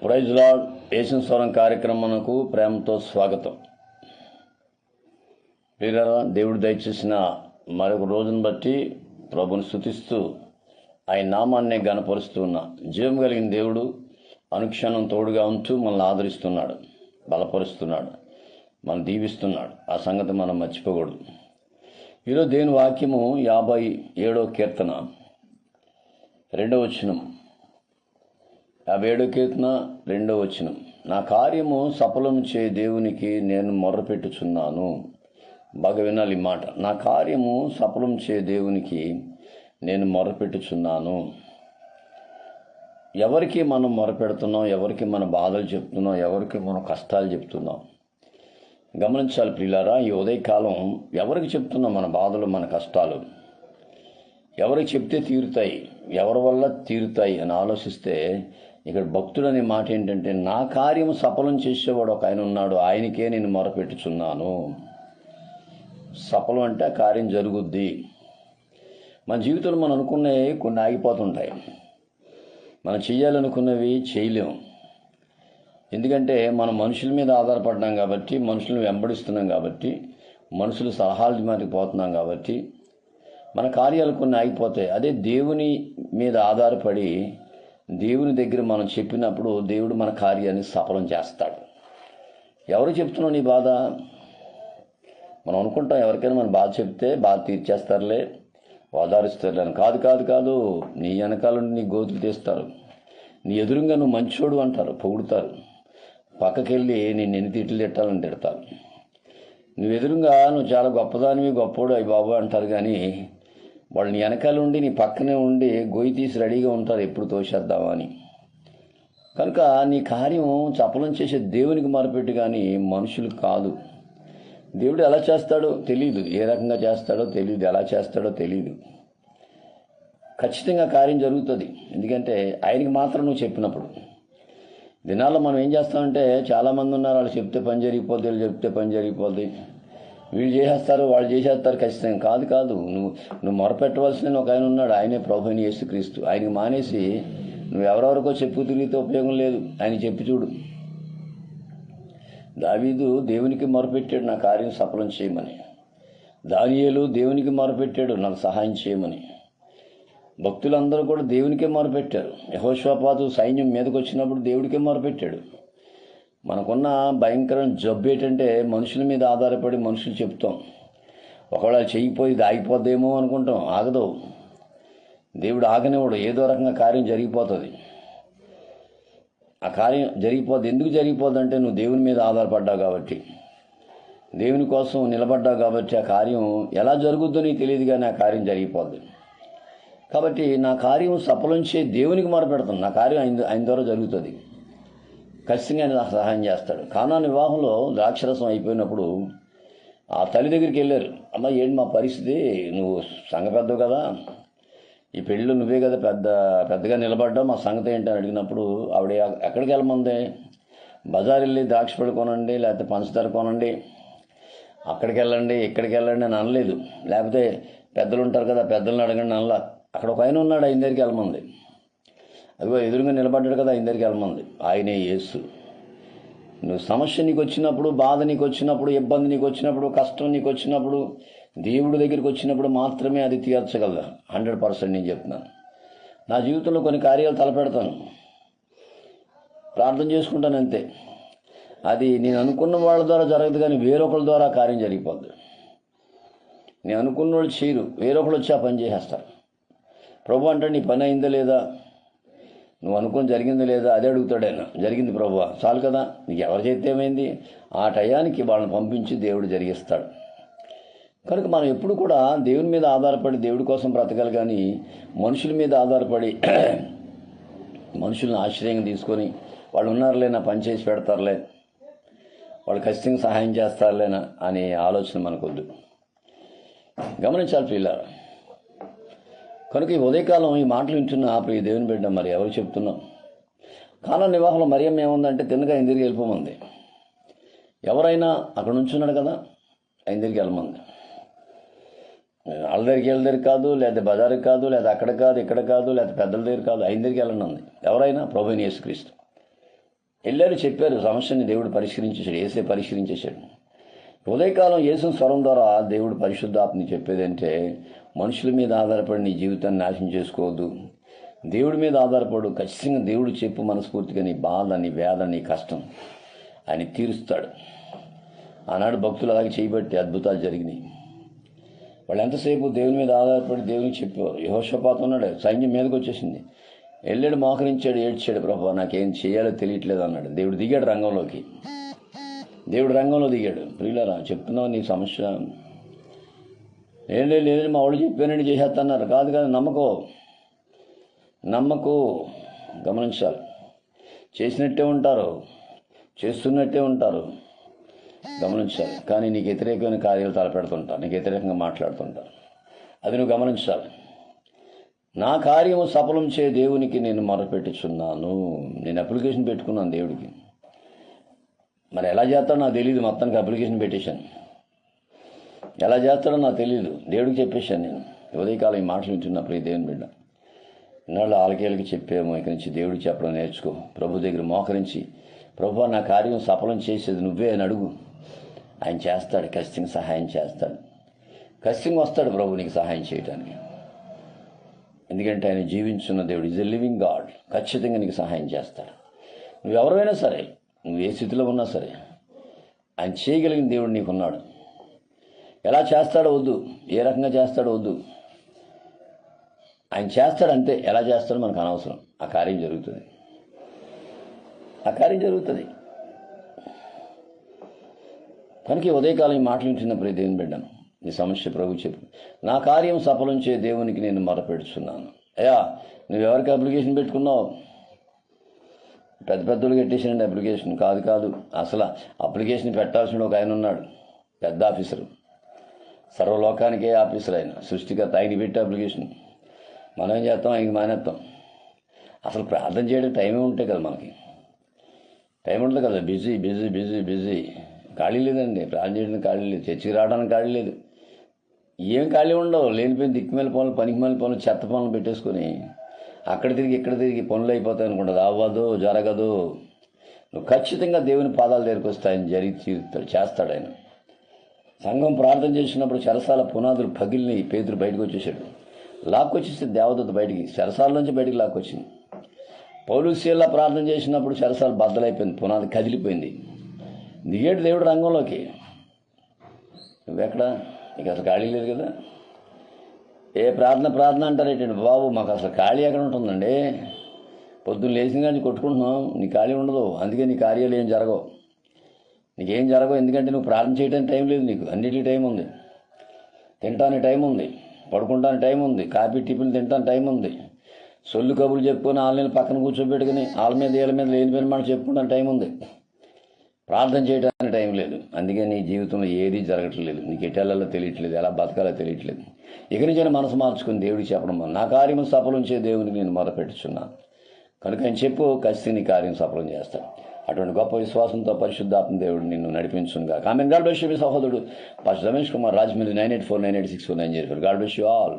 Praise lord. యేసు స్వరం కార్యక్రమానికి ప్రేమతో స్వాగతం. ప్రియులారా, దేవుడు దయచేసిన మరొక రోజును బట్టి ప్రభుని స్తుతిస్తూ ఆయన నామాన్ని గణపరుస్తూ ఉన్న జీవం కలిగిన దేవుడు అనుక్షణం తోడుగా ఉంటూ మనల్ని ఆదరిస్తున్నాడు, బలపరుస్తున్నాడు, మనం దీవిస్తున్నాడు. ఆ సంగతి మనం మర్చిపోకూడదు. ఈరోజు దేవుని వాక్యము 57వ కీర్తన 2వ వచనం. 57వ కీర్తన 2వ వచనం. నా కార్యము సఫలం చే దేవునికి నేను మొర్రపెట్టుచున్నాను. బాగా వినాలి ఈ మాట. నా కార్యము సఫలం చే దేవునికి నేను మొర్రపెట్టుచున్నాను. ఎవరికి మనం మొరపెడుతున్నాం, ఎవరికి మన బాధలు చెప్తున్నాం, ఎవరికి మన కష్టాలు చెప్తున్నాం గమనించాలి ప్రియులారా. ఈ ఉదయకాలం ఎవరికి చెప్తున్నాం మన బాధలు, మన కష్టాలు? ఎవరికి చెప్తే తీరుతాయి, ఎవరి వల్ల తీరుతాయి అని ఆలోచిస్తే ఇక్కడ భక్తుడు అనే మాట ఏంటంటే, నా కార్యం సఫలం చేసేవాడు ఒక ఆయన ఉన్నాడు, ఆయనకే నేను మొరపెట్టుచున్నాను. సఫలం అంటే ఆ కార్యం జరుగుద్ది. మన జీవితంలో మనం అనుకున్నవి కొన్ని ఆగిపోతుంటాయి. మనం చేయాలనుకున్నవి చేయలేము. ఎందుకంటే మనం మనుషుల మీద ఆధారపడ్డాం కాబట్టి, మనుషులను వెంబడిస్తున్నాం కాబట్టి, మనుషులు సలహాలు మారికి పోతున్నాం కాబట్టి మన కార్యాలు కొన్ని ఆగిపోతాయి. అదే దేవుని మీద ఆధారపడి దేవుని దగ్గర మనం చెప్పినప్పుడు దేవుడు మన కార్యాన్ని సఫలం చేస్తాడు. ఎవరు చెప్తున్నావు నీ బాధ? మనం అనుకుంటాం ఎవరికైనా మన బాధ చెప్తే బాధ తీర్చేస్తారులే, ఓదారుస్తారులే. కాదు కాదు కాదు నీ వెనకాల నీ గోతులు తీస్తారు. నీ ఎదురుగా నువ్వు మంచోడు అంటారు, పొగుడుతారు. పక్కకెళ్ళి నేను ఎన్ని తిట్లు తిట్టాలని తిడతారు. నువ్వు ఎదురుగా నువ్వు చాలా గొప్పదానివి, గొప్పోడు అయ్యి బాబు అంటారు. కానీ వాళ్ళు నీ వెనకాల ఉండి నీ పక్కనే ఉండి గొయ్యి తీసి రెడీగా ఉంటారు ఎప్పుడు తోసేద్దామా అని. కనుక నీ కార్యం సఫలం చేసే దేవునికి మొరపెట్టు, కానీ మనుషులకు కాదు. దేవుడు ఎలా చేస్తాడో తెలియదు, ఏ రకంగా చేస్తాడో తెలియదు, ఎలా చేస్తాడో తెలియదు. ఖచ్చితంగా కార్యం జరుగుతుంది. ఎందుకంటే ఆయనకి మాత్రం నువ్వు చెప్పినప్పుడు. దినాల్లో మనం ఏం చేస్తామంటే, చాలామంది ఉన్నారు, వాళ్ళు చెప్తే పని జరిగిపోద్ది, వీళ్ళు చెప్తే పని జరిగిపోద్ది, వీళ్ళు చేసేస్తారు, వాళ్ళు చేసేస్తారు. ఖచ్చితంగా కాదు కాదు నువ్వు మొరపెట్టవలసిన ఒక ఆయన ఉన్నాడు, ఆయనే ప్రభు అయిన యేసుక్రీస్తు. ఆయనకి మానేసి నువ్వు ఎవరెవరికో చెప్పు తిరిగితే ఉపయోగం లేదు. ఆయన చెప్పి చూడు. దావీదు దేవునికి మొరపెట్టాడు, నా కార్యం సఫలం చేయమని. దానియేలు దేవునికి మొరపెట్టాడు, నాకు సహాయం చేయమని. భక్తులందరూ కూడా దేవునికే మొరపెట్టారు. యెహోషాపాతు సైన్యం మీదకి వచ్చినప్పుడు దేవుడికే మొరపెట్టాడు. మనకున్న భయంకరమైన జబ్బు ఏంటంటే, మనుషుల మీద ఆధారపడి మనుషులు చెప్తాం. ఒకవేళ చెయ్యిపోయి ఆగిపోద్దేమో అనుకుంటాం, ఆగదు. దేవుడు ఆగనివాడు, ఏదో రకంగా కార్యం జరిగిపోతుంది. ఆ కార్యం జరిగిపోద్ది. ఎందుకు జరిగిపోద్ది అంటే, నువ్వు దేవుని మీద ఆధారపడ్డావు కాబట్టి, దేవుని కోసం నిలబడ్డావు కాబట్టి ఆ కార్యం ఎలా జరుగుద్దో నీకు తెలియదు, కానీ ఆ కార్యం జరిగిపోద్ది. కాబట్టి నా కార్యం సఫలం చే దేవునికి మొరపెడతాను. నా కార్యం ఆయన ద్వారా జరుగుతుంది. ఖచ్చితంగా ఆయన నాకు సహాయం చేస్తాడు. కానాను వివాహంలో ద్రాక్షరసం అయిపోయినప్పుడు ఆ తల్లి దగ్గరికి వెళ్ళారు. అమ్మ, ఏంటి మా పరిస్థితి? నువ్వు సంఘ పెద్దవు కదా, ఈ పెళ్ళిలో నువ్వే కదా పెద్దగా నిలబడ్డావు, మా సంగతి ఏంటని అడిగినప్పుడు ఆవిడ ఎక్కడికి వెళ్ళమంది? బజార్ వెళ్ళి ద్రాక్ష పళ్ళు కొనండి, లేకపోతే పంచదార కొనండి, అక్కడికి వెళ్ళండి, ఇక్కడికి వెళ్ళండి అని అనలేదు. లేకపోతే పెద్దలు ఉంటారు కదా, పెద్దలను అడగండి అనలా. అక్కడ ఒక ఆయన ఉన్నాడు, ఆయన దగ్గరికి వెళ్ళమంది. అదిగో ఎదురుగా నిలబడ్డాడు కదా, ఆయన దగ్గరికి వెళ్ళమంది. ఆయనే యేసు. నువ్వు సమస్య నీకు వచ్చినప్పుడు, బాధ నీకు వచ్చినప్పుడు, ఇబ్బంది నీకు వచ్చినప్పుడు, కష్టం నీకు వచ్చినప్పుడు, దేవుడి దగ్గరికి వచ్చినప్పుడు మాత్రమే అది తీర్చగలదా. 100% నేను చెప్తున్నాను. నా జీవితంలో కొన్ని కార్యాలు తలపెడతాను, ప్రార్థన చేసుకుంటాను, అంతే. అది నేను అనుకున్న వాళ్ళ ద్వారా జరగదు, కానీ వేరొకరి ద్వారా కార్యం జరిగిపోద్ది. నేను అనుకున్న వాళ్ళు చేయరు, వేరొకరు వచ్చి ఆ పని చేసేస్తారు. ప్రభు అంటే నీ పని అయిందా లేదా, నువ్వు అనుకుని జరిగిందా లేదా, అదే అడుగుతాడు ఆయన. జరిగింది ప్రభు, చాలు కదా, నీకు ఎవరు చేస్తే ఏమైంది? ఆ టయానికి వాళ్ళని పంపించి దేవుడు జరిగిస్తాడు. కనుక మనం ఎప్పుడు కూడా దేవుని మీద ఆధారపడి దేవుడి కోసం బ్రతకాలి, కానీ మనుషుల మీద ఆధారపడి మనుషులను ఆశ్రయంగా తీసుకొని వాళ్ళు ఉన్నారులే, నా పని చేసి పెడతారులే, వాళ్ళు ఖచ్చితంగా సహాయం చేస్తారులేనా అనే ఆలోచన మనకొద్దు. గమనించాలి పిల్లలు. కనుక ఈ ఉదయకాలం ఈ మాటలు వింటున్న ప్రియ దేవుని బిడ్డ, మరి ఎవరు చెప్తున్నాం? కానా వివాహంలో మరియమ్మ ఏముందంటే, తిన్నగా ఆయన దగ్గరికి వెళ్ళిపోమంది. ఎవరైనా అక్కడ నుంచున్నాడు కదా, ఆయన దగ్గరికి వెళ్ళమంది. వాళ్ళ దగ్గరికి కాదు, లేదా బజార్కి కాదు, లేదా అక్కడ కాదు, ఇక్కడ కాదు, లేదా పెద్దల దగ్గర కాదు, ఆయన దగ్గరికి వెళ్ళండి అంది. ఎవరైనా? ప్రభువైన యేసుక్రీస్తు. వెళ్ళారు, చెప్పారు, సమస్యని దేవుడు పరిష్కరించేశాడు, యేసే పరిష్కరించేశాడు. ఉదయకాలం యేసు స్వరం ద్వారా దేవుడు పరిశుద్ధాత్మని చెప్పేదంటే, మనుషుల మీద ఆధారపడి నీ జీవితాన్ని నాశనం చేసుకోవద్దు, దేవుడి మీద ఆధారపడు. ఖచ్చితంగా దేవుడు చెప్పు మనస్ఫూర్తిగా నీ బాధ, నీ వేదన, నీ కష్టం ఆయన తీరుస్తాడు. ఆనాడు భక్తులు అలాగే చేయబట్టి అద్భుతాలు జరిగినాయి. వాళ్ళు ఎంతసేపు దేవుని మీద ఆధారపడి దేవునికి చెప్పేవారు. యెహోషాపాతు ఉన్నాడు, సైన్యం మీదకి వచ్చేసింది, వెళ్ళాడు, మోకరించాడు, ఏడ్చాడు, ప్రభువా నాకేం చేయాలో తెలియట్లేదు అన్నాడు. దేవుడు దిగాడు రంగంలోకి, దేవుడు రంగంలో దిగాడు. ప్రియులారా, చెప్తున్నావు నీ సమస్య, లేదని మా వాళ్ళు చెప్పానండి చేసేస్తున్నారు. కాదు కాదు, నమ్మకు గమనించాలి. చేసినట్టే ఉంటారు, చేస్తున్నట్టే ఉంటారు, గమనించాలి. కానీ నీకు వ్యతిరేకమైన కార్యాలు తలపెడుతుంటారు, నీకు వ్యతిరేకంగా మాట్లాడుతుంటారు, అది నువ్వు గమనించాలి. నా కార్యము సఫలం చే దేవునికి నేను మొరపెట్టుచున్నాను. నేను అప్లికేషన్ పెట్టుకున్నాను దేవుడికి. మరి ఎలా చేస్తాడో నాకు తెలియదు, మొత్తానికి అప్లికేషన్ పెట్టేశాను. ఎలా చేస్తాడో నాకు తెలియదు, దేవుడికి చెప్పేశాను. నేను ఉదయకాలం ఈ మాటలు వింటున్నప్పుడు, ఈ దేవుని బిడ్డ ఇన్నాళ్ళు ఆలకేళ్ళకి చెప్పాము, ఇక నుంచి దేవుడికి చెప్పడం నేర్చుకో. ప్రభు దగ్గర మోకరించి, ప్రభు నా కార్యం సఫలం చేసేది నువ్వే అని అడుగు. ఆయన చేస్తాడు, ఖచ్చితంగా సహాయం చేస్తాడు, ఖచ్చితంగా వస్తాడు ప్రభు నీకు సహాయం చేయడానికి. ఎందుకంటే ఆయన జీవించున్న దేవుడు, ఈజ్ ఎ లివింగ్ గాడ్. ఖచ్చితంగా నీకు సహాయం చేస్తాడు. నువ్వు ఎవరైనా సరే, నువ్వు ఏ స్థితిలో ఉన్నా సరే, ఆయన చేయగలిగిన దేవుడు నీకున్నాడు. ఎలా చేస్తాడో వద్దు, ఏ రకంగా చేస్తాడో వద్దు, ఆయన చేస్తాడు అంతే. ఎలా చేస్తాడో మనకు అనవసరం, ఆ కార్యం జరుగుతుంది, ఆ కార్యం జరుగుతుంది. కనుక ఉదయకాలం ఈ మాటలు వింటున్నప్పుడు దేవుని బిడ్డను, నీ సమస్య ప్రభు చెప్పు. నా కార్యం సఫలం చే దేవునికి నేను మొరపెడుతున్నాను. అయ్యా, నువ్వెవరికి అప్లికేషన్ పెట్టుకున్నావు? పెద్ద పెద్దోళ్ళు కట్టేసానండి అప్లికేషన్. కాదు, అసలు అప్లికేషన్ పెట్టాల్సిన ఒక ఆయన ఉన్నాడు, పెద్ద ఆఫీసరు, సర్వలోకానికే ఆఫీసర్ ఆయన, సృష్టికర్త. ఆయన పెట్టి అప్లికేషన్ మనం ఏం చేస్తాం, ఆయనకి మానేస్తాం. అసలు ప్రార్థన చేయడం టైమే ఉంటే కదా, మనకి టైం ఉంటుంది కదా. బిజీ బిజీ బిజీ బిజీ, ఖాళీ లేదండి. ప్రార్థన చేయడానికి ఖాళీ లేదు, చర్చికి రావడానికి ఖాళీ లేదు, ఏం ఖాళీ ఉండవు. లేనిపోయిన దిక్కుమేల పనులు, పనికిమాల పనులు, చెత్త పనులు పెట్టేసుకొని అక్కడ తిరిగి ఇక్కడ తిరిగి పనులు అయిపోతాయి అనుకుంటుంది. అవ్వదు, జరగదు. నువ్వు ఖచ్చితంగా దేవుని పాదాల దగ్గరికి వస్తే ఆయన జరిగి తీరుతాడు, చేస్తాడు ఆయన. సంఘం ప్రార్థన చేసినప్పుడు చెరసాల పునాదులు పగిలిని పేతురు బయటకు వచ్చేసాడు. లాక్కొచ్చేస్తే దేవదూత బయటికి, చెరసాల నుంచి బయటికి లాక్కొచ్చింది. పౌలు శీల ప్రార్థన చేసినప్పుడు చెరసాల బద్దలైపోయింది, పునాది కదిలిపోయింది. దిగేడు దేవుడు రంగంలోకి. నువ్వెక్కడ? నీకు అసలు ఖాళీ లేదు కదా. ఏ ప్రార్థన అంటారేంటండి బాబు, మాకు అసలు ఖాళీ ఎక్కడ ఉంటుందండి? పొద్దున్న లేచిన కానీ కొట్టుకుంటున్నాం, నీ ఖాళీ ఉండదు. అందుకే నీ కార్యాలు ఏం జరగవు, నీకేం జరగవు. ఎందుకంటే నువ్వు ప్రార్థన చేయడానికి టైం లేదు నీకు. అన్నిటికీ టైం ఉంది, తినటానికి టైం ఉంది, పడుకుంటానికి టైం ఉంది, కాఫీ టిఫిన్ తినటానికి టైం ఉంది, సొల్లు కబుర్లు చెప్పుకొని వాళ్ళని పక్కన కూర్చోబెట్టుకుని వాళ్ళ మీద వీళ్ళ మీద లేని పని మాట చెప్పుకుంటానికి టైం ఉంది. ప్రార్థన చేయడానికి టైం లేదు. అందుకే నీ జీవితంలో ఏదీ జరగట్లేదు, నీకు ఎటెళ్ళలో తెలియట్లేదు, ఎలా బతకాలో తెలియట్లేదు. ఇక నుంచి మనసు మార్చుకుని దేవుడికి చెప్పడం, నా కార్యము సఫలం చే దేవునికి నేను మొదలుపెట్టుచున్నాను కనుక ఆయన చెప్పు, ఖచ్చితంగా నీ కార్యం సఫలం చేస్తాను. అటువంటి గొప్ప విశ్వాసంతో పరిశుద్ధాత్మ దేవుడు నిన్ను నడిపించునుగా. ఆమెన్. God bless you. మీ సహోదరుడు pastor Ramesh Kumar, Rajahmundry 9849864904. God bless you all.